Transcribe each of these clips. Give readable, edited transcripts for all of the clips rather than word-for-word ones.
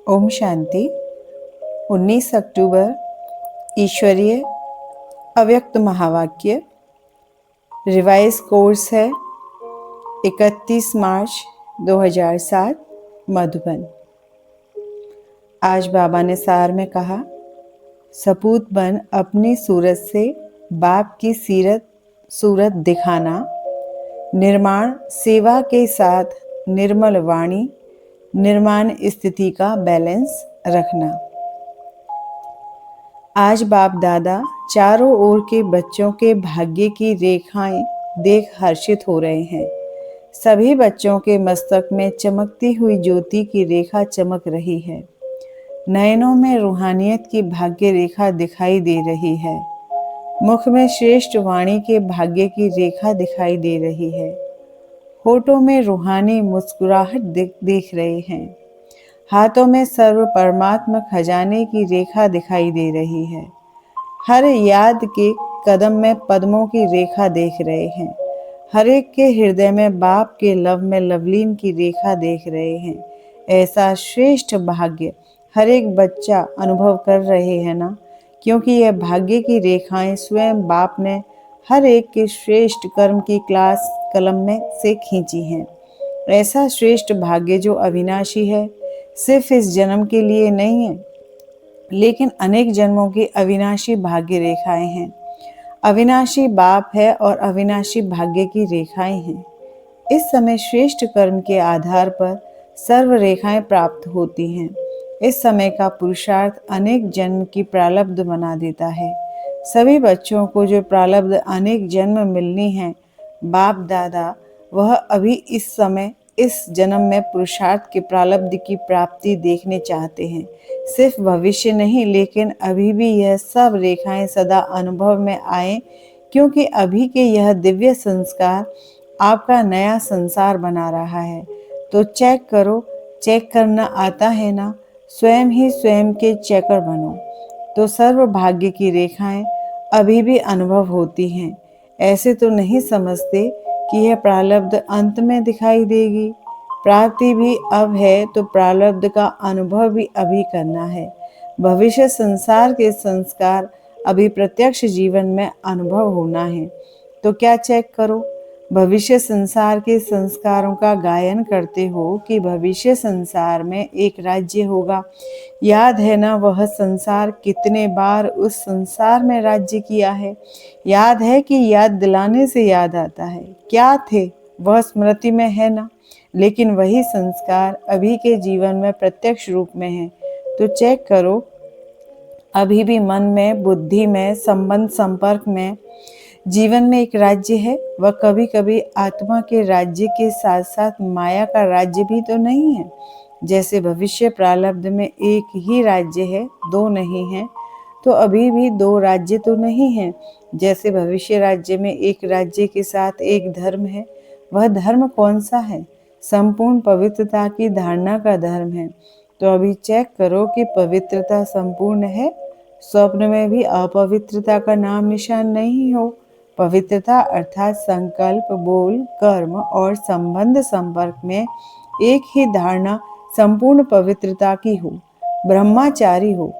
ओम शांति। 19 अक्टूबर ईश्वरीय अव्यक्त महावाक्य रिवाइज कोर्स है 31 मार्च 2007 मधुबन। आज बाबा ने सार में कहा, सपूत बन अपनी सूरत से बाप की सूरत दिखाना, निर्माण सेवा के साथ निर्मल वाणी, निर्माण स्थिति का बैलेंस रखना। आज बाप दादा चारों ओर के बच्चों के भाग्य की रेखाएं देख हर्षित हो रहे हैं। सभी बच्चों के मस्तक में चमकती हुई ज्योति की रेखा चमक रही है। नयनों में रूहानियत की भाग्य रेखा दिखाई दे रही है। मुख में श्रेष्ठ वाणी के भाग्य की रेखा दिखाई दे रही है। होठों में रूहानी मुस्कुराहट दिख रहे हैं। हाथों में सर्व परमात्मा खजाने की रेखा दिखाई दे रही है। हर याद के कदम में पद्मों की रेखा देख रहे हैं। हर एक के हृदय में बाप के लव में लवलीन की रेखा देख रहे हैं। ऐसा श्रेष्ठ भाग्य हर एक बच्चा अनुभव कर रहे हैं ना, क्योंकि यह भाग्य की रेखाएं स्वयं बाप ने हर एक के श्रेष्ठ कर्म की क्लास कलम में से खींची हैं। ऐसा श्रेष्ठ भाग्य जो अविनाशी है, सिर्फ इस जन्म के लिए नहीं है, लेकिन अनेक जन्मों की अविनाशी भाग्य रेखाएं हैं। अविनाशी बाप है और अविनाशी भाग्य की रेखाएं हैं। इस समय श्रेष्ठ कर्म के आधार पर सर्व रेखाएं प्राप्त होती हैं। इस समय का पुरुषार्थ अनेक जन्म की प्रारब्ध बना देता है। सभी बच्चों को जो प्रारब्ध अनेक जन्म मिलनी है, बाप दादा वह अभी इस समय इस जन्म में पुरुषार्थ के प्रारब्ध की प्राप्ति देखने चाहते हैं। सिर्फ भविष्य नहीं, लेकिन अभी भी यह सब रेखाएं सदा अनुभव में आए, क्योंकि अभी के यह दिव्य संस्कार आपका नया संसार बना रहा है। तो चेक करो, चेक करना आता है ना? स्वयं ही स्वयं के चेकर बनो। तो सर्व भाग्य की रेखाएं अभी भी अनुभव होती हैं। ऐसे तो नहीं समझते कि यह प्रारब्ध अंत में दिखाई देगी। प्राप्ति भी अब है, तो प्रारब्ध का अनुभव भी अभी करना है। भविष्य संसार के संस्कार अभी प्रत्यक्ष जीवन में अनुभव होना है। तो क्या चेक करो, भविष्य संसार के संस्कारों का गायन करते हो कि भविष्य संसार में एक राज्य होगा। याद है ना वह संसार कितने बार उस संसार में राज्य किया है? याद है कि याद दिलाने से याद आता है। क्या थे वह स्मृति में है ना? लेकिन वही संस्कार अभी के जीवन में प्रत्यक्ष रूप में है। तो चेक करो, अभी भी मन में, बुद्धि में, संबंध संपर्क में, जीवन में एक राज्य है। वह कभी कभी आत्मा के राज्य के साथ साथ माया का राज्य भी तो नहीं है। जैसे भविष्य प्रारब्ध में एक ही राज्य है, दो नहीं है, तो अभी भी दो राज्य तो नहीं है। जैसे भविष्य राज्य में एक राज्य के साथ एक धर्म है। वह धर्म कौन सा है? संपूर्ण पवित्रता की धारणा का धर्म है। तो अभी चेक करो कि पवित्रता संपूर्ण है। स्वप्न में भी अपवित्रता का नाम निशान नहीं हो। पवित्रता अर्थात संकल्प, बोल, कर्म और संबंध संपर्क में एक ही धारणा संपूर्ण पवित्रता की हो। ब्रह्मचारी हो।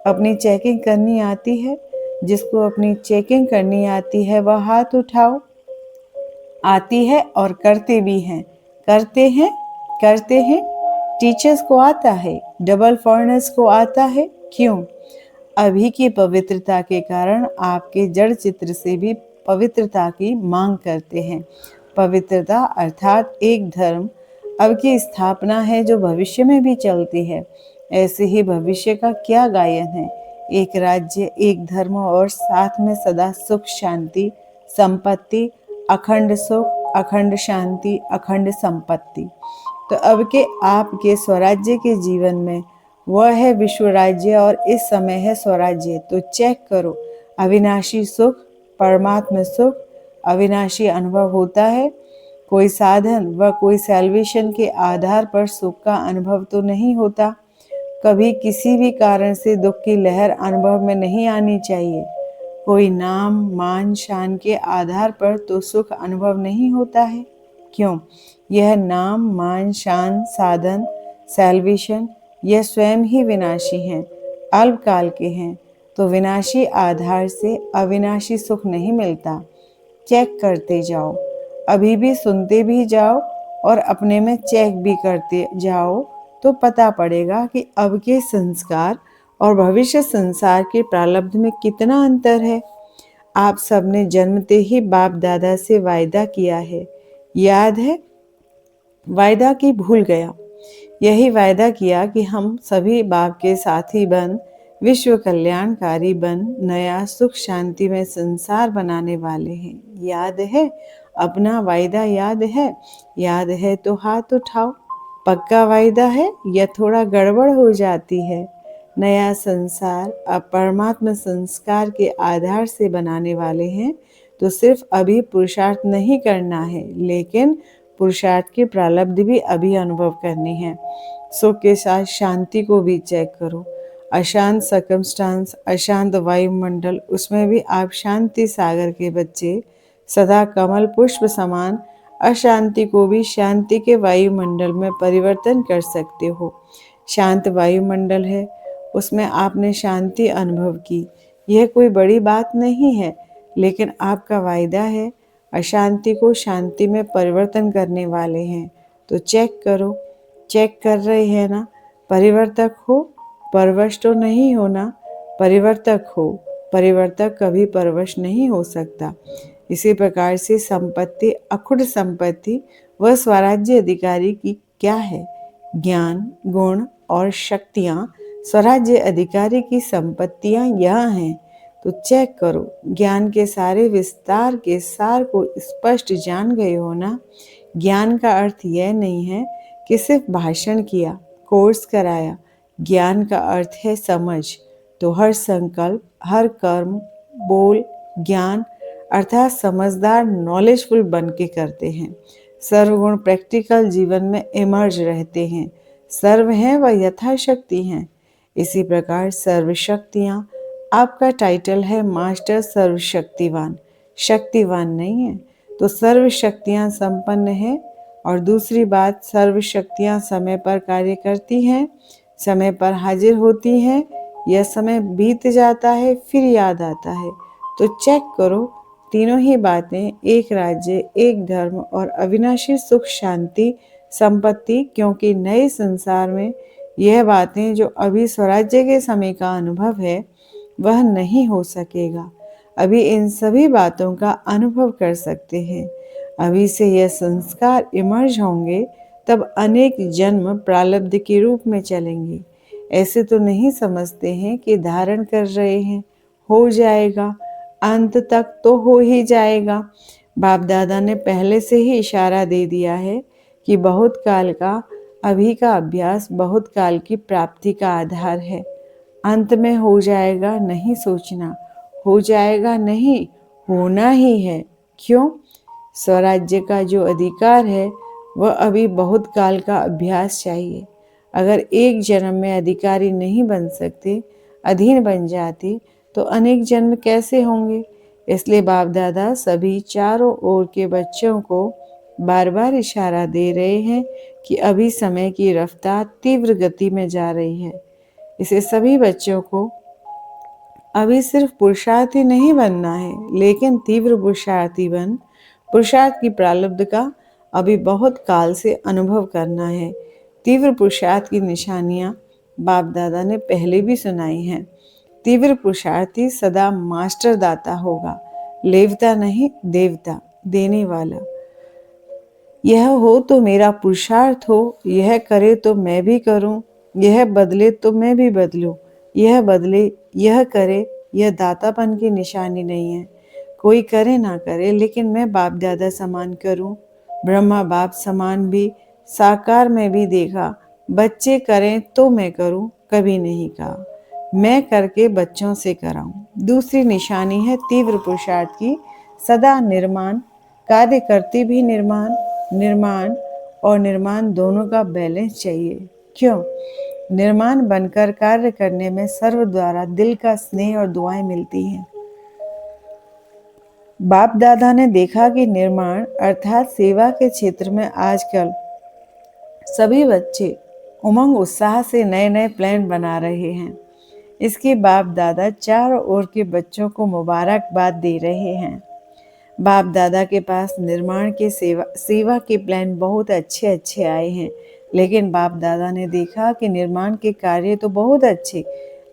अपनी चेकिंग करनी आती है? जिसको अपनी चेकिंग करनी आती है वह हाथ उठाओ। आती है और करते भी हैं। करते हैं। टीचर्स को आता है, डबल फॉरनर्स को आता है। क्यों? अभी की पवित्रता के कारण आपके जड़ चित्र से भी पवित्रता की मांग करते हैं। पवित्रता अर्थात एक धर्म अब की स्थापना है जो भविष्य में भी चलती है। ऐसे ही भविष्य का क्या गायन है? एक राज्य, एक धर्म और साथ में सदा सुख, शांति, संपत्ति, अखंड सुख, अखंड शांति, अखंड संपत्ति। तो अब के आपके स्वराज्य के जीवन में वह है विश्व राज्य और इस समय है स्वराज्य। तो चेक करो, अविनाशी सुख, परमात्मा सुख, अविनाशी अनुभव होता है। कोई साधन व कोई सैल्वेशन के आधार पर सुख का अनुभव तो नहीं होता। कभी किसी भी कारण से दुख की लहर अनुभव में नहीं आनी चाहिए। कोई नाम, मान, शान के आधार पर तो सुख अनुभव नहीं होता है। क्यों? यह नाम, मान, शान, साधन, सैल्वेशन यह स्वयं ही विनाशी हैं, अल्पकाल के हैं। तो विनाशी आधार से अविनाशी सुख नहीं मिलता। चेक करते जाओ, अभी भी सुनते भी जाओ और अपने में चेक भी करते जाओ, तो पता पड़ेगा कि अब के संस्कार और भविष्य संसार के प्रारब्ध में कितना अंतर है। आप सबने जन्मते ही बाप दादा से वायदा किया है, याद है? वायदा की भूल गया। यही वायदा किया कि हम सभी बाप के साथी बन, विश्व कल्याणकारी बन, नया सुख शांति में संसार बनाने वाले हैं। याद है? अपना वायदा याद है? याद है तो हाथ उठाओ। पक्का वायदा है या थोड़ा गड़बड़ हो जाती है? नया संसार अब परमात्मा संस्कार के आधार से बनाने वाले हैं, तो सिर्फ अभी पुरुषार्थ नहीं करना है, लेकिन पुरुषार्थ की प्रारब्ध भी अभी अनुभव करनी है। सुख के साथ शांति को भी चेक करो। अशांत सर्कमस्टांस, अशांत वायुमंडल, उसमें भी आप शांति सागर के बच्चे, सदा कमल पुष्प समान अशांति को भी शांति के वायुमंडल में परिवर्तन कर सकते हो। शांत वायुमंडल है, उसमें आपने शांति अनुभव की। यह कोई बड़ी बात नहीं है, लेकिन आपका वायदा है अशांति को शांति में परिवर्तन करने वाले हैं। तो चेक करो, चेक कर रहे हैं ना? परिवर्तक हो, परवश तो नहीं होना। परिवर्तक हो, परिवर्तक कभी परवश नहीं हो सकता। इसी प्रकार से संपत्ति, अखुट संपत्ति व स्वराज्य अधिकारी की क्या है? ज्ञान, गुण और शक्तियां स्वराज्य अधिकारी की संपत्तियां यह हैं। तो चेक करो, ज्ञान के सारे विस्तार के सार को स्पष्ट जान गए हो ना? ज्ञान का अर्थ यह नहीं है कि सिर्फ भाषण किया, कोर्स कराया। ज्ञान का अर्थ है समझ। तो हर संकल्प, हर कर्म, बोल, ज्ञान अर्थात समझदार, नॉलेजफुल बन के करते हैं। सर्वगुण प्रैक्टिकल जीवन में इमर्ज रहते हैं। सर्व हैं व यथाशक्ति हैं। इसी प्रकार सर्वशक्तियाँ, आपका टाइटल है मास्टर सर्वशक्तिवान, शक्तिवान नहीं है। तो सर्व शक्तियाँ संपन्न है। और दूसरी बात, सर्व शक्तियाँ समय पर कार्य करती हैं, समय पर हाजिर होती हैं। यह समय बीत जाता है फिर याद आता है। तो चेक करो, तीनों ही बातें, एक राज्य, एक धर्म और अविनाशी सुख शांति संपत्ति, क्योंकि नए संसार में यह बातें जो अभी स्वराज्य के समय का अनुभव है वह नहीं हो सकेगा। अभी इन सभी बातों का अनुभव कर सकते हैं। अभी से यह संस्कार इमर्ज होंगे, तब अनेक जन्म प्रारब्ध के रूप में चलेंगे। ऐसे तो नहीं समझते हैं कि धारण कर रहे हैं, हो जाएगा, अंत तक तो हो ही जाएगा। बाप दादा ने पहले से ही इशारा दे दिया है कि बहुत काल का अभी का अभ्यास बहुत काल की प्राप्ति का आधार है। अंत में हो जाएगा नहीं सोचना, हो जाएगा नहीं, होना ही है। क्यों? स्वराज्य का जो अधिकार है वह अभी बहुत काल का अभ्यास चाहिए। अगर एक जन्म में अधिकारी नहीं बन सकते, अधीन बन जाते, तो अनेक जन्म कैसे होंगे? इसलिए बाप दादा सभी चारों ओर के बच्चों को बार बार इशारा दे रहे हैं कि अभी समय की रफ्तार तीव्र गति में जा रही है। इसे सभी बच्चों को अभी सिर्फ पुरुषार्थी नहीं बनना है, लेकिन तीव्र पुरुषार्थी बन पुरुषार्थ की प्रारब्ध का अभी बहुत काल से अनुभव करना है। तीव्र पुरुषार्थ की निशानियां बाप दादा ने पहले भी सुनाई हैं। तीव्र पुरुषार्थी सदा मास्टर दाता होगा, लेवता नहीं, देवता, देने वाला। यह हो तो मेरा पुरुषार्थ हो, यह करे तो मैं भी करूं, यह बदले तो मैं भी बदलूं, यह बदले, यह करे, यह दातापन की निशानी नहीं है। कोई करे ना करे, लेकिन मैं बाप दादा समान करूं। ब्रह्मा बाप समान भी साकार में भी देखा। बच्चे करें तो मैं करूं, कभी नहीं कहा। मैं करके बच्चों से कराऊं। दूसरी निशानी है तीव्र पुरुषार्थ की, सदा निर्माण, कार्य करते भी निर्माण, निर्माण और निर्माण दोनों का बैलेंस चाहिए। क्यों? निर्माण बनकर कार्य करने में सर्व द्वारा दिल का स्नेह और दुआएं मिलती हैं। बाप दादा ने देखा कि निर्माण अर्थात सेवा के क्षेत्र में आजकल सभी बच्चे उमंग उत्साह से नए नए प्लान बना रहे हैं। इसके बाप दादा चारों ओर के बच्चों को मुबारकबाद दे रहे हैं। बाप दादा के पास निर्माण के सेवा के प्लान बहुत अच्छे अच्छे आए हैं, लेकिन बाप दादा ने देखा कि निर्माण के कार्य तो बहुत अच्छे,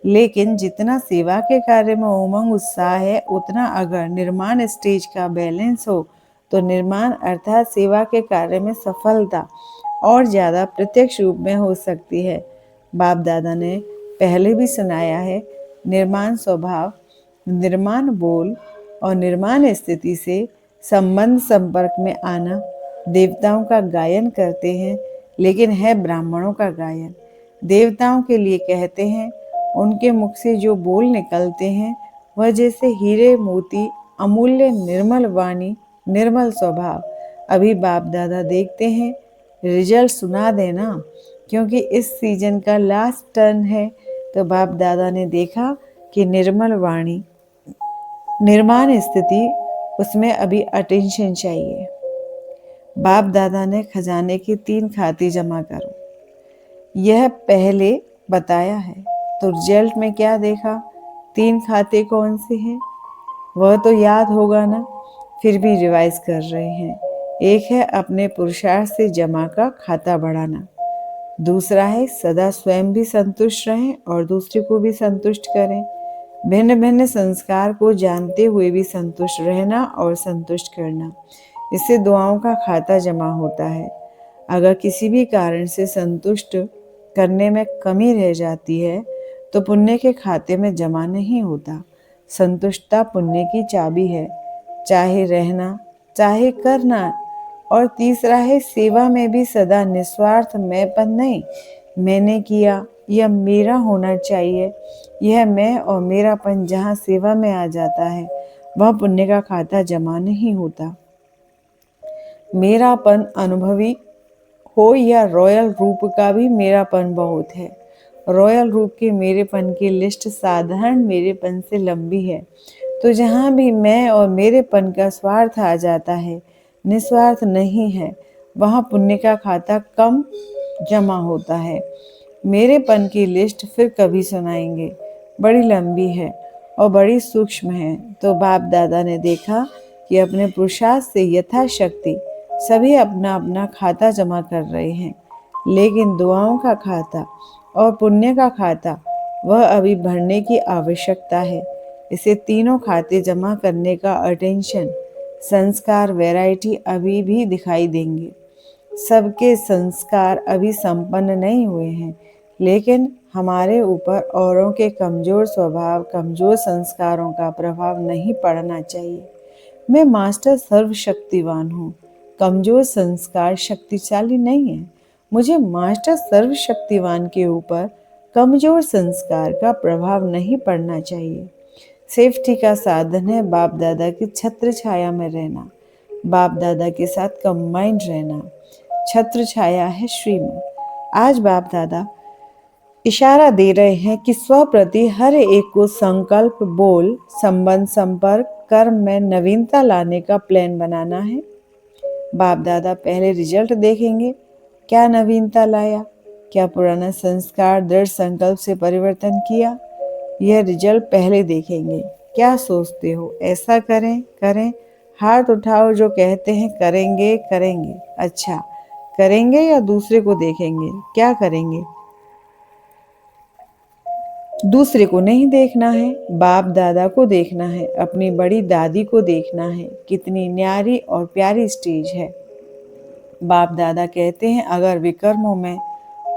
लेकिन जितना सेवा के कार्य में उमंग उत्साह है, उतना अगर निर्माण स्टेज का बैलेंस हो तो निर्माण अर्थात सेवा के कार्य में सफलता और ज़्यादा प्रत्यक्ष रूप में हो सकती है। बाप दादा ने पहले भी सुनाया है, निर्माण स्वभाव, निर्माण बोल और निर्माण स्थिति से संबंध संपर्क में आना देवताओं का गायन करते हैं, लेकिन है ब्राह्मणों का गायन। देवताओं के लिए कहते हैं, उनके मुख से जो बोल निकलते हैं वह जैसे हीरे मोती, अमूल्य निर्मल वाणी, निर्मल स्वभाव। अभी बाप दादा देखते हैं, रिजल्ट सुना देना, क्योंकि इस सीजन का लास्ट टर्न है। तो बाप दादा ने देखा कि निर्मल वाणी, निर्माण स्थिति, उसमें अभी अटेंशन चाहिए। बाप दादा ने खजाने के 3 खाते जमा करो, यह पहले बताया है। तो रिजल्ट में क्या देखा? 3 खाते कौन से हैं वह तो याद होगा ना, फिर भी रिवाइज कर रहे हैं। एक है अपने पुरुषार्थ से जमा का खाता बढ़ाना, दूसरा है सदा स्वयं भी संतुष्ट रहें और दूसरे को भी संतुष्ट करें, भिन्न भिन्न संस्कार को जानते हुए भी संतुष्ट रहना और संतुष्ट करना। इससे दुआओं का खाता जमा होता है। अगर किसी भी कारण से संतुष्ट करने में कमी रह जाती है तो पुण्य के खाते में जमा नहीं होता। संतुष्टता पुण्य की चाबी है, चाहे रहना चाहे करना। और तीसरा है सेवा में भी सदा निस्वार्थ मैंपन नहीं, मैंने किया, यह मेरा होना चाहिए। यह मैं और मेरापन जहाँ सेवा में आ जाता है वह पुण्य का खाता जमा नहीं होता। मेरापन अनुभवी हो या रॉयल रूप का भी मेरापन बहुत है। रॉयल रूप के मेरेपन की लिस्ट साधारण मेरेपन से लंबी है। तो जहाँ भी मैं और मेरेपन का स्वार्थ आ जाता है, निस्वार्थ नहीं है, वहाँ पुण्य का खाता कम जमा होता है। मेरेपन की लिस्ट फिर कभी सुनाएंगे, बड़ी लंबी है और बड़ी सूक्ष्म है। तो बाप दादा ने देखा कि अपने पुरुषार्थ से यथाशक्ति सभी अपना अपना खाता जमा कर रहे हैं, लेकिन दुआओं का खाता और पुण्य का खाता वह अभी भरने की आवश्यकता है। इसे तीनों खाते जमा करने का अटेंशन, संस्कार, वैरायटी अभी भी दिखाई देंगे। सबके संस्कार अभी संपन्न नहीं हुए हैं, लेकिन हमारे ऊपर औरों के कमजोर स्वभाव, कमजोर संस्कारों का प्रभाव नहीं पड़ना चाहिए। मैं मास्टर सर्वशक्तिवान हूँ, कमजोर संस्कार शक्तिशाली नहीं है। मुझे मास्टर सर्वशक्तिवान के ऊपर कमजोर संस्कार का प्रभाव नहीं पड़ना चाहिए। सेफ्टी का साधन है बाप दादा की छत्र छाया में रहना, बाप दादा के साथ कंबाइंड रहना। छत्र छाया है श्रीमत। आज बाप दादा इशारा दे रहे हैं कि स्व प्रति हर एक को संकल्प, बोल, संबंध, संपर्क, कर्म में नवीनता लाने का प्लान बनाना है। बाप दादा पहले रिजल्ट देखेंगे, क्या नवीनता लाया, क्या पुराना संस्कार दृढ़ संकल्प से परिवर्तन किया। यह रिजल्ट पहले देखेंगे। क्या सोचते हो, ऐसा करें? करें, हाथ उठाओ जो कहते हैं करेंगे करेंगे। अच्छा, करेंगे या दूसरे को देखेंगे? क्या करेंगे? दूसरे को नहीं देखना है, बाप दादा को देखना है, अपनी बड़ी दादी को देखना है। कितनी न्यारी और प्यारी स्टेज है। बाप दादा कहते हैं, अगर विकर्मों में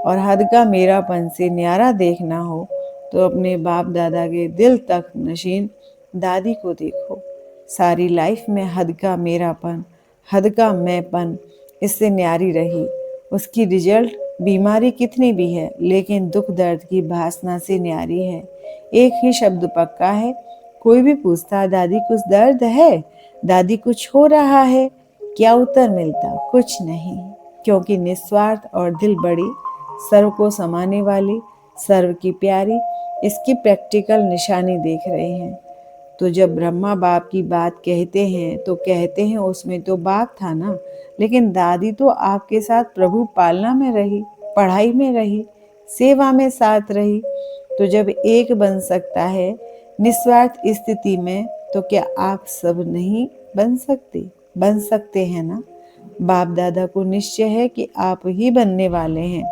और हद का मेरापन से न्यारा देखना हो तो अपने बाप दादा के दिल तक नशीन दादी को देखो। सारी लाइफ में हद का मेरापन, हद का मैंपन इससे न्यारी रही। उसकी रिजल्ट बीमारी कितनी भी है, लेकिन दुख दर्द की भासना से न्यारी है। एक ही शब्द पक्का है, कोई भी पूछता दादी कुछ दर्द है, दादी कुछ हो रहा है, क्या उत्तर मिलता? कुछ नहीं, क्योंकि निस्वार्थ और दिल बड़ी, सर्व को समाने वाली, सर्व की प्यारी, इसकी प्रैक्टिकल निशानी देख रहे हैं। तो जब ब्रह्मा बाप की बात कहते हैं तो कहते हैं उसमें तो बाप था ना, लेकिन दादी तो आपके साथ प्रभु पालना में रही। पढ़ाई में रही, सेवा में साथ रही, तो जब एक बन सकता है निस्वार्थ स्थिति में, तो क्या आप सब नहीं बन सकते? बन सकते हैं ना? बाप दादा को निश्चय है कि आप ही बनने वाले हैं।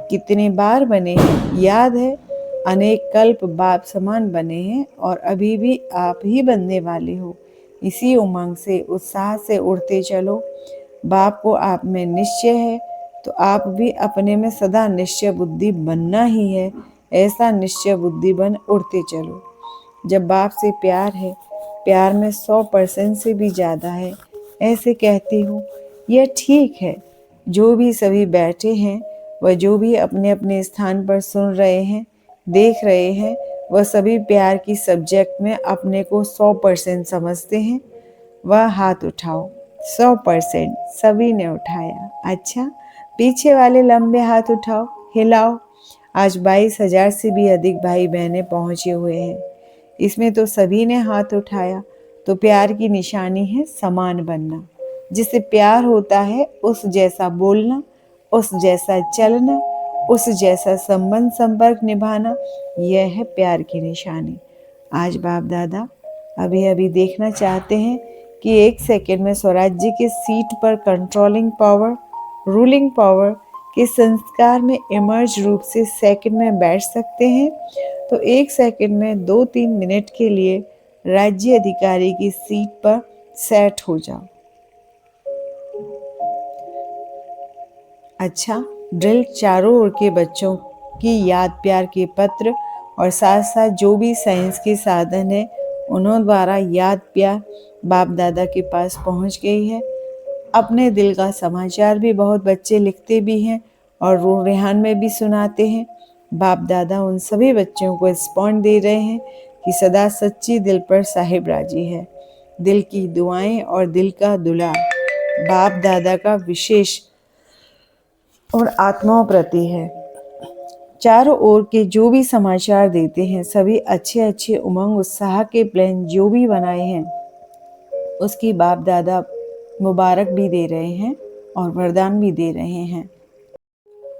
कितने बार बने हैं याद है? अनेक कल्प बाप समान बने हैं और अभी भी आप ही बनने वाले हो। इसी उमंग से, उत्साह से उड़ते चलो। बाप को आप में निश्चय है तो आप भी अपने में सदा निश्चय बुद्धि बनना ही है। ऐसा निश्चय बुद्धि बन उड़ते चलो। जब बाप से प्यार है, प्यार में 100% से भी ज़्यादा है, ऐसे कहती हूँ। यह ठीक है। जो भी सभी बैठे हैं, वह जो भी अपने अपने स्थान पर सुन रहे हैं, देख रहे हैं, वह सभी प्यार की सब्जेक्ट में अपने को 100% समझते हैं। वह हाथ उठाओ। 100% सभी ने उठाया। अच्छा, पीछे वाले लंबे हाथ उठाओ, हिलाओ। आज 22,000 से भी अधिक भाई बहनें पहुंचे हुए हैं। इसमें तो सभी ने हाथ उठाया। तो प्यार की निशानी है समान बनना। जिससे प्यार होता है उस जैसा बोलना, उस जैसा चलना, उस जैसा संबंध संपर्क निभाना, यह है प्यार की निशानी। आज बाप दादा अभी अभी देखना चाहते हैं कि 1 सेकंड में स्वराज्य की सीट पर कंट्रोलिंग पावर, रूलिंग पावर के संस्कार में इमर्ज रूप से सेकंड में बैठ सकते हैं। तो 1 सेकंड में 2-3 मिनट के लिए राज्य अधिकारी की सीट पर सेट हो जाओ। अच्छा, ड्रिल चारों ओर के बच्चों की याद प्यार के पत्र और साथ साथ जो भी साइंस के साधन है उन्हों द्वारा याद प्यार बाप दादा के पास पहुंच गई है। अपने दिल का समाचार भी बहुत बच्चे लिखते भी हैं और रूह रेहान में भी सुनाते हैं। बाप दादा उन सभी बच्चों को रिस्पॉन्ड दे रहे हैं कि सदा सच्ची दिल पर साहिब राजी है। दिल की दुआएं और दिल का दुलार बाप दादा का विशेष और आत्माओं प्रति है। चारों ओर के जो भी समाचार देते हैं, सभी अच्छे अच्छे उमंग उत्साह के प्लान जो भी बनाए हैं, उसकी बाप दादा मुबारक भी दे रहे हैं और वरदान भी दे रहे हैं।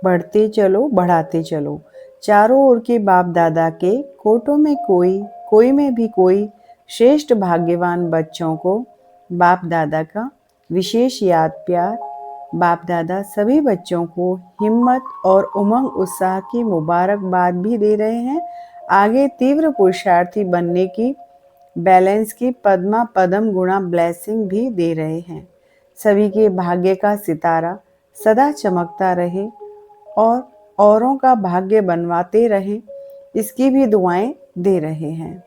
बढ़ते चलो, बढ़ाते चलो। चारों ओर के बाप दादा के कोटों में कोई, कोई में भी कोई श्रेष्ठ भाग्यवान बच्चों को बाप दादा का विशेष याद प्यार। बाप दादा सभी बच्चों को हिम्मत और उमंग उत्साह की मुबारकबाद भी दे रहे हैं। आगे तीव्र पुरुषार्थी बनने की, बैलेंस की पद्मा पदम गुणा ब्लेसिंग भी दे रहे हैं। सभी के भाग्य का सितारा सदा चमकता रहे और औरों का भाग्य बनवाते रहे, इसकी भी दुआएं दे रहे हैं।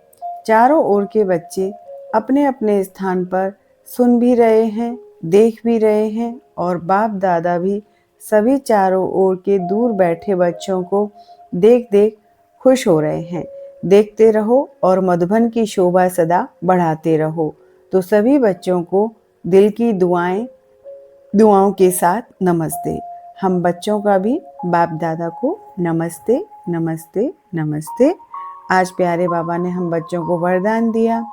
चारों ओर के बच्चे अपने अपने स्थान पर सुन भी रहे हैं, देख भी रहे हैं और बाप दादा भी सभी चारों ओर के दूर बैठे बच्चों को देख देख खुश हो रहे हैं। देखते रहो और मधुबन की शोभा सदा बढ़ाते रहो। तो सभी बच्चों को दिल की दुआओं के साथ नमस्ते। हम बच्चों का भी बाप दादा को नमस्ते नमस्ते नमस्ते। आज प्यारे बाबा ने हम बच्चों को वरदान दिया।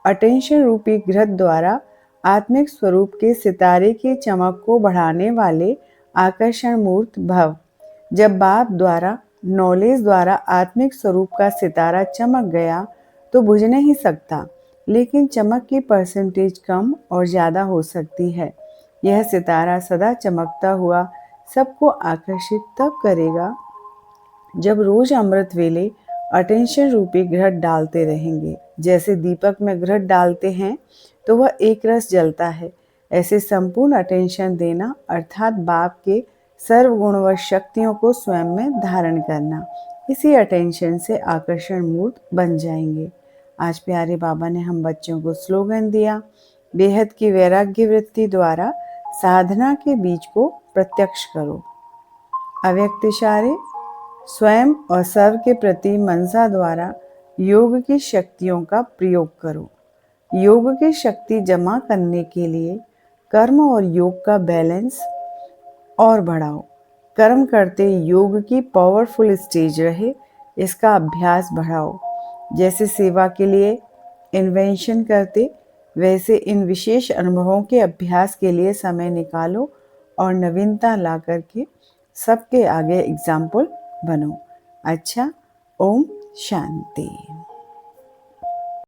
अटेंशन रूपी घृत द्वारा आत्मिक स्वरूप के सितारे की चमक को बढ़ाने वाले आकर्षण मूर्त भव। जब बाप द्वारा नॉलेज द्वारा आत्मिक स्वरूप का सितारा चमक गया तो बुझ नहीं सकता, लेकिन चमक की परसेंटेज कम और ज़्यादा हो सकती है। यह सितारा सदा चमकता हुआ सबको आकर्षित तब करेगा जब रोज अमृत वेले अटेंशन रूपी घृत डालते रहेंगे। जैसे दीपक में घृत डालते हैं तो वह एक रस जलता है, ऐसे संपूर्ण अटेंशन देना अर्थात बाप के सर्वगुण व शक्तियों को स्वयं में धारण करना। इसी अटेंशन से आकर्षण मूर्त बन जाएंगे। आज प्यारे बाबा ने हम बच्चों को स्लोगन दिया, बेहद की वैराग्य वृत्ति द्वारा साधना के बीज को प्रत्यक्ष करो। अव्यक्त इशारे स्वयं और सर्व के प्रति मनसा द्वारा योग की शक्तियों का प्रयोग करो। योग की शक्ति जमा करने के लिए कर्म और योग का बैलेंस और बढ़ाओ। कर्म करते योग की पावरफुल स्टेज रहे, इसका अभ्यास बढ़ाओ। जैसे सेवा के लिए इन्वेंशन करते, वैसे इन विशेष अनुभवों के अभ्यास के लिए समय निकालो और नवीनता ला करके सबके आगे एग्जाम्पल बनो। अच्छा, ओम शांति।